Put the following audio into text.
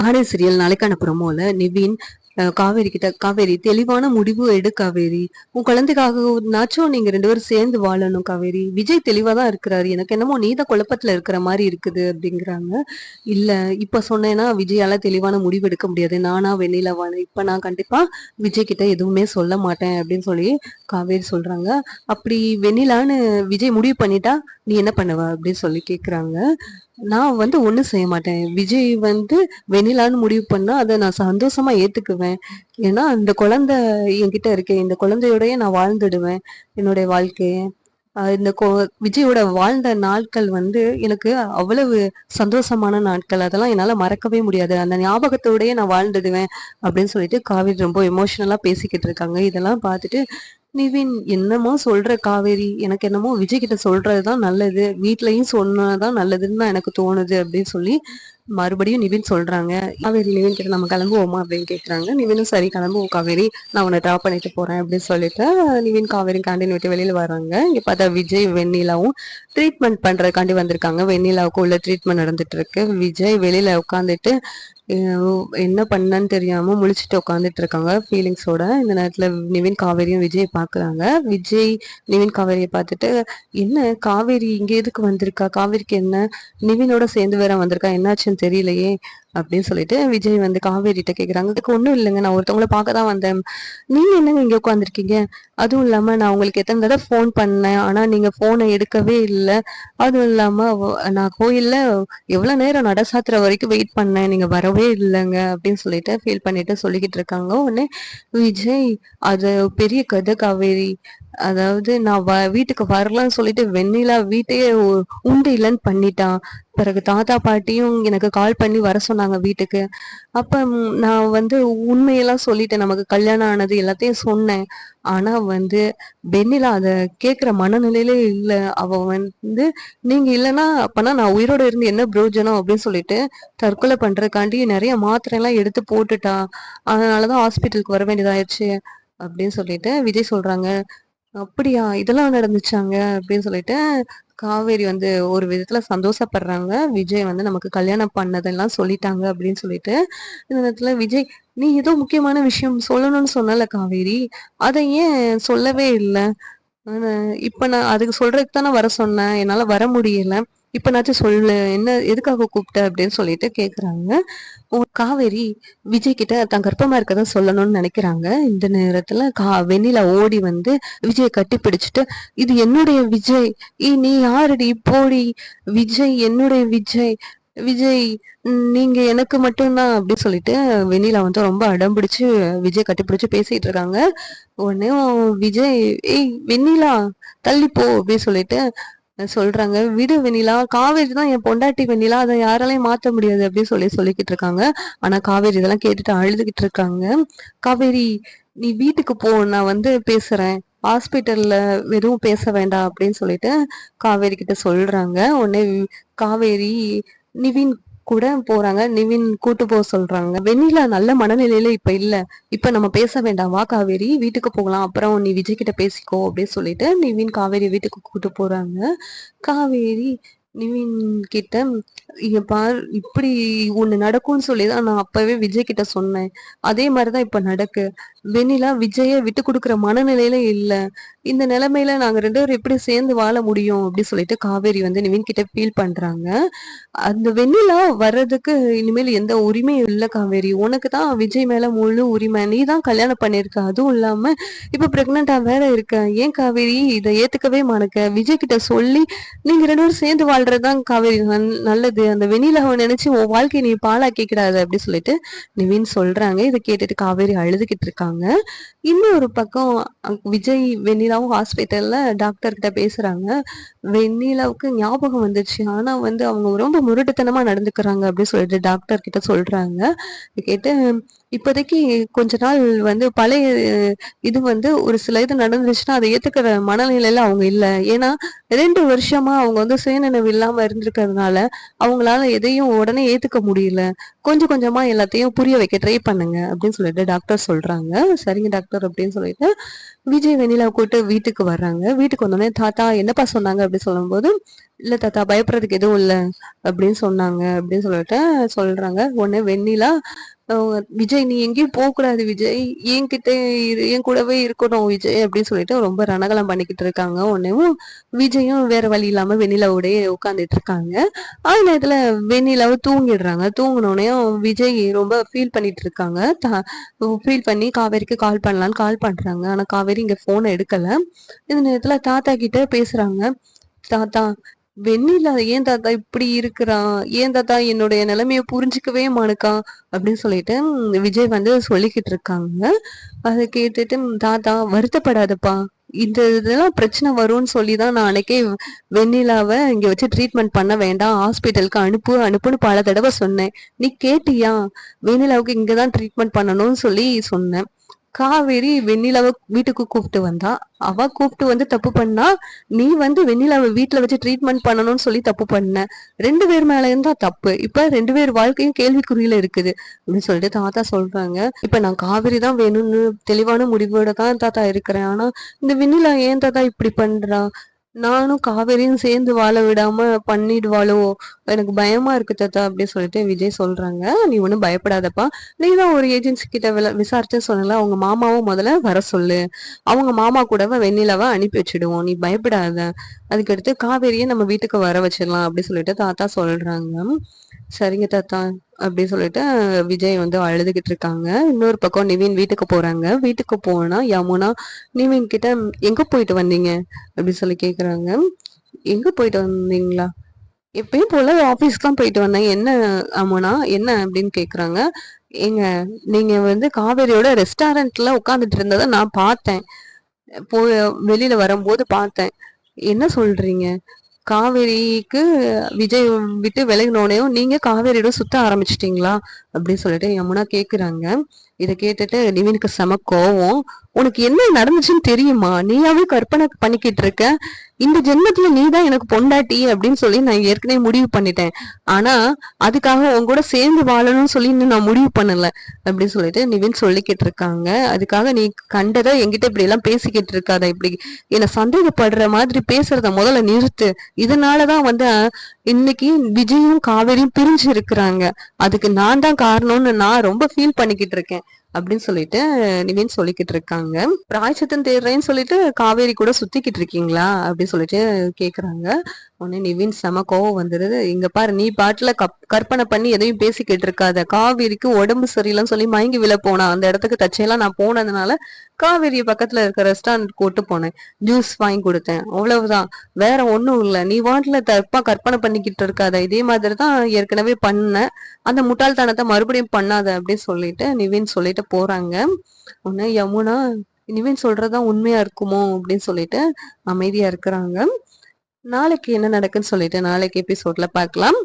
ஆடை சீரியல் நாளைக்கான ப்ரோமோல நிவின் காவேரி கிட்ட, காவேரி தெளிவான முடிவு எடு காவேரி, உன் குழந்தைக்காகனாச்சும் நீங்க 2 பேரும் சேர்ந்து வாழணும் காவேரி. விஜய் தெளிவா தான் இருக்கிறாரு, எனக்கு என்னமோ நீ தான் குழப்பத்துல இருக்கிற மாதிரி இருக்குது அப்படிங்கிறாங்க. இல்ல, இப்ப சொன்னேன்னா விஜயால தெளிவான முடிவு எடுக்க முடியாது, நானா வெண்ணிலாவான இப்ப நான் கண்டிப்பா விஜய் கிட்ட எதுவுமே சொல்ல மாட்டேன் அப்படின்னு சொல்லி காவேரி சொல்றாங்க. அப்படி வெண்ணிலான்னு விஜய் முடிவு பண்ணிட்டா நீ என்ன பண்ணுவ அப்படின்னு சொல்லி கேக்குறாங்க. நான் வந்து ஒண்ணும் செய்ய மாட்டேன். விஜய் வந்து வெண்ணிலான்னு முடிவு பண்ணா அத நான் சந்தோஷமா ஏத்துக்குவேன். ஏன்னா அந்த குழந்தை என்கிட்ட இருக்கு. இந்த குழந்தையோடயே நான் வாழ்ந்துடுவேன் என்னுடைய வாழ்க்கைய. இந்த விஜயோட வாழ்ந்த நாட்கள் வந்து எனக்கு அவ்வளவு சந்தோஷமான நாட்கள். அதெல்லாம் என்னால மறக்கவே முடியாது. அந்த ஞாபகத்தோடயே நான் வாழ்ந்துடுவேன் அப்படின்னு சொல்லிட்டு காவேரி ரொம்ப எமோஷனலா பேசிக்கிட்டு இருக்காங்க. இதெல்லாம் பார்த்துட்டு நிவின், என்னமோ சொல்ற காவேரி, எனக்கு என்னமோ விஜய் கிட்ட சொல்றதுதான் நல்லது, வீட்லயும் சொன்னாதான் நல்லதுன்னு தான் எனக்கு தோணுது அப்படின்னு சொல்லி மறுபடியும் நிவின் சொல்றாங்க. காவேரி நிவின் கிட்ட நம்ம கிளம்புவோமா அப்படின்னு கேக்குறாங்க. நிவினும் சரி கிளம்புவோம் காவேரி, நான் உன்னை டிராப் பண்ணிட்டு போறேன் அப்படின்னு சொல்லிட்டு நிவின் காவேரி கேண்டீன் விட்டு வெளியில வராங்க. இங்க பார்த்தா விஜய் வெண்ணிலாவும் ட்ரீட்மெண்ட் பண்றதுக்காண்டி வந்திருக்காங்க. வெண்ணிலாவுக்கு உள்ள ட்ரீட்மெண்ட் நடந்துட்டு இருக்கு. விஜய் வெளியில உட்காந்துட்டு என்ன பண்ணன்னு தெரியாம முழிச்சிட்டு உட்காந்துட்டு இருக்காங்க ஃபீலிங்ஸோட. இந்த நேரத்துல நிவின் காவேரியும் விஜய் பாக்குறாங்க. விஜய் நிவின் காவேரியை பார்த்துட்டு, என்ன காவேரி இங்க எதுக்கு வந்திருக்கா, காவேரிக்கு என்ன, நிவினோட சேர்ந்து வேற வந்திருக்கா, என்னாச்சுன்னு தெரியலையே அப்படின்னு சொல்லிட்டு விஜய் வந்து காவேரிட்ட கேக்குறாங்க. அதுக்கு ஒண்ணும் இல்லைங்க, நான் ஒருத்தவங்களை பார்க்க தான் வந்தேன், நீங்க என்னங்க இங்க உட்காந்துருக்கீங்க, அதுவும் இல்லாம நான் உங்களுக்கு எத்தனை தடவை ஃபோன் பண்ணேன், ஆனா நீங்க போனை எடுக்கவே இல்லை, அதுவும் இல்லாம நான் கோயில்ல எவ்வளவு நேரம் நட சாத்துற வரைக்கும் வெயிட் பண்ணேன், நீங்க வரவே இல்லைங்க அப்படின்னு சொல்லிட்டு ஃபீல் பண்ணிட்டு சொல்லிக்கிட்டு இருக்காங்க. உடனே விஜய், அது பெரிய கதை காவேரி, அதாவது நான் வீட்டுக்கு வரலான்னு சொல்லிட்டு வெண்ணிலா வீட்டையே உண்டு இல்லைன்னு பண்ணிட்டான். பிறகு தாத்தா பாட்டியும் எனக்கு கால் பண்ணி வர சொன்னாங்க வீட்டுக்கு. அப்ப நான் வந்து உண்மையெல்லாம் சொல்லிட்டேன், நமக்கு கல்யாணம் ஆனது எல்லாத்தையும் சொன்னேன். ஆனா வந்து வெண்ணிலா அத கேக்குற மனநிலையிலே இல்ல. அவ வந்து நீங்க இல்லைன்னா அப்பனா நான் உயிரோட இருந்து என்ன பிரயோஜனம் அப்படின்னு சொல்லிட்டு தற்கொலை பண்றதுக்காண்டி நிறைய மாத்திரை எல்லாம் எடுத்து போட்டுட்டா. அதனாலதான் ஹாஸ்பிட்டலுக்கு வர வேண்டியதாயிருச்சு அப்படின்னு சொல்லிட்டு விஜய் சொல்றாங்க. அப்படியா, இதெல்லாம் நடந்துச்சாங்க அப்படின்னு சொல்லிட்டு காவேரி வந்து ஒரு விதத்துல சந்தோஷப்படுறாங்க. விஜய் வந்து நமக்கு கல்யாணம் பண்ணதெல்லாம் சொல்லிட்டாங்க அப்படின்னு சொல்லிட்டு. இந்த நேரத்துல விஜய், நீ ஏதோ முக்கியமான விஷயம் சொல்லணும்னு சொன்னல காவேரி, அதை ஏன் சொல்லவே இல்லை, இப்ப நான் அதுக்கு சொல்றதுக்கு தானே வர சொன்னேன், என்னால வர முடியல, இப்பனாச்சும் சொல்லு, என்ன எதுக்காக கூப்பிட்ட அப்படின்னு சொல்லிட்டு கேக்குறாங்க. காவேரி விஜய் கிட்ட தான் கர்ப்பமா இருக்கதான் சொல்லணும்னு நினைக்கிறாங்க. இந்த நேரத்துல வெண்ணிலா ஓடி வந்து விஜய கட்டி பிடிச்சிட்டு, இது என்னுடைய விஜய், நீ யாருடி போடி, விஜய் என்னுடைய விஜய், விஜய் நீங்க எனக்கு மட்டும்தான் அப்படின்னு சொல்லிட்டு வெண்ணிலா வந்து ரொம்ப அடம் பிடிச்சு விஜய் கட்டிப்பிடிச்சு பேசிட்டு இருக்காங்க. உடனே விஜய், ஏய் வெண்ணிலா தள்ளி போ அப்படின்னு சொல்லிட்டு சொல்றாங்க. விடு வெண்ணிலா, காவேரி தான் என் பொண்டாட்டி வெண்ணிலா, அதை யாராலையும் மாத்த முடியாது அப்படின்னு சொல்லிக்கிட்டு இருக்காங்க. ஆனா காவேரி இதெல்லாம் கேட்டுட்டு அழுதுகிட்டு இருக்காங்க. காவேரி, நீ வீட்டுக்கு போ, நான் வந்து பேசுறேன், ஹாஸ்பிட்டல்ல எதுவும் பேச வேண்டாம் அப்படின்னு சொல்லிட்டு காவேரி கிட்ட சொல்றாங்க. உடனே காவேரி நிவின் கூட போறாங்க. நிவின் கூட்டு போக சொல்றாங்க. வெண்ணிலா நல்ல மனநிலையில இப்ப இல்ல, இப்ப நம்ம பேச வேண்டாம், வா காவேரி வீட்டுக்கு போகலாம், அப்புறம் நீ விஜய் கிட்ட பேசிக்கோ அப்படின்னு சொல்லிட்டு நிவின் காவேரி வீட்டுக்கு கூட்டு போறாங்க. காவேரி நிவின் கிட்ட, இங்க பார், இப்படி ஒண்ணு நடக்கும்னு சொல்லிதான் நான் அப்பவே விஜய் கிட்ட சொன்னேன், அதே மாதிரிதான் இப்ப நடக்கு, வெண்ணிலா விஜய விட்டு கொடுக்குற மனநிலையில இல்ல, இந்த நிலைமையில நாங்க 2 பேரும் எப்படி சேர்ந்து வாழ முடியும் அப்படி சொல்லிட்டு காவேரி வந்து நிவின் கிட்ட ஃபீல் பண்றாங்க. அந்த வெண்ணிலா வர்றதுக்கு இனிமேல் எந்த உரிமையும் இல்ல காவேரி, உனக்கு தான் விஜய் மேல முழு உரிமை, நீ தான் கல்யாணம் பண்ணிருக்க, அதுவும் இல்லாம இப்ப பிரெக்னண்டா வேற இருக்க, ஏன் காவேரி இதை ஏத்துக்கவே மாட்டேக்க, விஜய் கிட்ட சொல்லி நீங்க 2 பேரும் சேர்ந்து வாழ்றதுதான் காவேரி நல்லது, அந்த வெண்ணிலாவை நினைச்சு உன் வாழ்க்கையை நீ பாழாக்கிக்கிடாது அப்படி சொல்லிட்டு நிவின் சொல்றாங்க. இதை கேட்டுட்டு காவேரி அழுதுகிட்டு இருக்காங்க. இன்னொரு பக்கம் விஜய் வெண்ணிலாவும் ஹாஸ்பிட்டல்ல டாக்டர் கிட்ட பேசுறாங்க. வெண்ணிலாவுக்கு ஞாபகம் வந்துச்சு, ஆனா வந்து அவங்க ரொம்ப முரட்டுத்தனமா நடந்துக்கிறாங்க அப்படின்னு சொல்லிட்டு டாக்டர் கிட்ட சொல்றாங்க. கேட்டு, இப்போதைக்கு கொஞ்ச நாள் வந்து பழைய இது வந்து ஒரு சில இது நடந்துச்சுன்னா அதை ஏத்துக்கிற மனநிலையில அவங்க இல்ல, ஏன்னா 2 வருஷமா அவங்க வந்து சுயநினைவு இல்லாம இருந்திருக்கிறதுனால அவங்களால எதையும் உடனே ஏத்துக்க முடியல, கொஞ்சம் கொஞ்சமா எல்லாத்தையும் புரிய வைக்க ட்ரை பண்ணுங்க அப்படின்னு சொல்லிட்டு டாக்டர் சொல்றாங்க. சரிங்க டாக்டர் அப்படின்னு சொல்லிட்டு விஜய் வெண்ணிலா கூட்டு வீட்டுக்கு வர்றாங்க. வீட்டுக்கு வந்தோனே, "தாத்தா என்னப்பா சொன்னாங்க?" அப்படி சொல்லும்போது, "இல்ல தாத்தா பயப்படுறதுக்கு எதுவும் இல்ல" அப்படின்னு சொன்னாங்க. அப்படின்னு சொல்லிட்டு சொல்றாங்க. உடனே வெண்ணிலா, அ "விஜய் நீ எங்கேயும் போக்கூடாது விஜய். என்கிட்ட இரு. என் கூடவே இருக்கணும் விஜய்" அப்படின்னு சொல்லிட்டு ரொம்ப ரணகலம் பண்ணிக்கிட்டு இருக்காங்க. உடனேவும் விஜயும் வேற வழி இல்லாம வெண்ணிலாவோடயே உட்கார்ந்துட்டு இருக்காங்க. அதே நேரத்துல வெண்ணிலாவும் தூங்கிடுறாங்க. தூங்குனோனயும் விஜய் ரொம்ப ஃபீல் பண்ணிட்டு இருக்காங்க. ஃபீல் பண்ணி காவேரிக்கு கால் பண்ணலான்னு கால் பண்றாங்க. ஆனா காவேரி இங்க ஃபோன எடுக்கல. இந்த நேரத்துல தாத்தா கிட்ட பேசுறாங்க. "தாத்தா, வெண்ணிலா ஏன் தாத்தா இப்படி இருக்கிறா? ஏன் தாத்தா என்னுடைய நிலைமைய புரிஞ்சுக்கவே மாட்டுக்கா?" அப்படின்னு சொல்லிட்டு விஜய் வந்து சொல்லிக்கிட்டு இருக்காங்க. அத கேட்டுட்டு, "தாத்தா வருத்தப்படாதப்பா. இந்த இதெல்லாம் பிரச்சனை வரும்னு சொல்லி தான் நான் அன்னைக்கே வெண்ணிலாவ இங்க வச்சு ட்ரீட்மெண்ட் பண்ண வேண்டாம். ஹாஸ்பிட்டலுக்கு அனுப்பு அனுப்புன்னு பல தடவ சொன்னேன். நீ கேட்டியா? வெண்ணிலாவுக்கு இங்க தான் ட்ரீட்மெண்ட் பண்ணணும்னு சொல்லி சொன்னேன்." காவேரி வெண்ணிலாவ வீட்டுக்கு கூப்பிட்டு வந்தா. அவ கூப்பிட்டு வந்து தப்பு பண்ணா. நீ வந்து வெண்ணிலாவ வீட்ல வச்சு ட்ரீட்மெண்ட் பண்ணணும்னு சொல்லி தப்பு பண்ண. 2 பேர் மேலயும் தான் தப்பு. இப்ப 2 பேர் வாழ்க்கையும் கேள்விக்குறியில இருக்குது. அப்படின்னு சொல்லிட்டு தாத்தா சொல்றாங்க. இப்ப நான் காவேரி தான் வேணும்னு தெளிவான முடிவோட தான் தாத்தா இருக்கிறேன். ஆனா இந்த வெண்ணிலா ஏன் தாத்தா இப்படி பண்றா? நானும் காவேரியும் சேர்ந்து வாழ விடாம பண்ணிடுவாளோ? எனக்கு பயமா இருக்கு தாத்தா அப்படி சொல்லிட்டு விஜய் சொல்றாங்க. "நீ ஒண்ணும் பயப்படாதப்பா. நீ தான் ஒரு ஏஜென்சி கிட்ட விசாரிச்சு சொன்னல. அவங்க மாமாவும் முதல்ல வர சொல்லு. அவங்க மாமா கூடவ வெண்ணிலாவ அனுப்பி வச்சுடுவோம். நீ பயப்படாத. அதுக்கடுத்து காவேரியை நம்ம வீட்டுக்கு வர வச்சிடலாம்" அப்படி சொல்லிட்டு தாத்தா சொல்றாங்க. "சரிங்க தாத்தா" அப்படி சொல்லிட்டு விஜய் வந்து அழுதுகிட்டு இருக்காங்க. இன்னொரு பக்கம் நிவின் வீட்டுக்கு போறாங்க. வீட்டுக்கு போனா யமுனா நிவின் கிட்ட, "எங்க போயிட்டு வந்தீங்க?" அப்படி சொல்லி கேக்குறாங்க. "எங்க போயிட்டு வந்தீங்களா? எப்பயும் போல ஆபீஸ்க்கு தான் போயிட்டு வந்தேன். என்ன யமுனா? என்ன?" அப்படின்னு கேக்குறாங்க. "ஏங்க, நீங்க வந்து காவேரியோட ரெஸ்டாரண்ட்ல உட்கார்ந்துட்டு இருந்தத நான் பார்த்தேன். போய் வெளியில வரும்போது பார்த்தேன். என்ன சொல்றீங்க? காவேரிக்கு விஜய் விட்டு விலகினோனையும் நீங்க காவேரியோட சுத்த ஆரம்பிச்சிட்டீங்களா?" அப்படின்னு சொல்லிட்டு யமுனா கேக்குறாங்க. இத கேட்டுட்டு நிவினுக்கு செம கோவம். "உனக்கு என்ன நடந்துச்சுன்னு தெரியுமா? நீயாவே கற்பனை பண்ணிக்கிட்டு இருக்க. இந்த ஜென்மத்துல நீ தான் எனக்கு பொண்டாட்டி அப்படின்னு சொல்லி நான் ஏற்கனவே முடிவு பண்ணிட்டேன். ஆனா அதுக்காக உன் கூட சேர்ந்து வாழணும்னு சொல்லி இன்னும் நான் முடிவு பண்ணல" அப்படின்னு சொல்லிட்டு நிவின் சொல்லிக்கிட்டு இருக்காங்க. "அதுக்காக நீ கண்டத என்கிட்ட இப்படி எல்லாம் பேசிக்கிட்டு இருக்காத. இப்படி என்ன சந்தேகப்படுற மாதிரி பேசுறத முதல்ல நிறுத்து. இதனாலதான் வந்து இன்னைக்கு விஜயும் காவேரியும் பிரிஞ்சு இருக்கிறாங்க. அதுக்கு நான் தான் காரணம்னு நான் ரொம்ப ஃபீல் பண்ணிக்கிட்டு இருக்கேன்" அப்படின்னு சொல்லிட்டு நிவின் சொல்லிக்கிட்டு இருக்காங்க. "பிராயச்சித்தம் தேடுறேன்னு சொல்லிட்டு காவேரி கூட சுத்திக்கிட்டு இருக்கீங்களா?" அப்படி சொல்லிட்டு கேக்குறாங்க. உடனே நிவின் செம கோவம் வந்துருது. "இங்க பாரு, நீ பாட்டுல கற்பனை பண்ணி எதையும் பேசிக்கிட்டு இருக்காத. காவேரிக்கு உடம்பு சரியில்லைன்னு சொல்லி மயங்கி விழ போனா. அந்த இடத்துக்கு தற்செயலா நான் போனதுனால காவேரிய பக்கத்துல இருக்க ரெஸ்டாரண்ட் கூட்டு போனேன். ஜூஸ் வாங்கி கொடுத்தேன். அவ்வளவுதான். வேற ஒண்ணும் இல்ல. நீ பாட்டுல தப்பா கற்பனை பண்ணிக்கிட்டு இருக்காத. இதே மாதிரி தான் ஏற்கனவே பண்ண. அந்த முட்டாள்தனத்தை மறுபடியும் பண்ணாத" அப்படின்னு சொல்லிட்டு நிவின் சொல்லிட்டு போறாங்க. உடனே யமுனா, "நிவின் சொல்றதுதான் உண்மையா இருக்குமோ?" அப்படின்னு சொல்லிட்டு அமைதியா இருக்கிறாங்க. நாளைக்கு என்ன நடக்குன்னு சொல்லிட்டு நாளைக்கு எபிசோட்ல பார்க்கலாம்.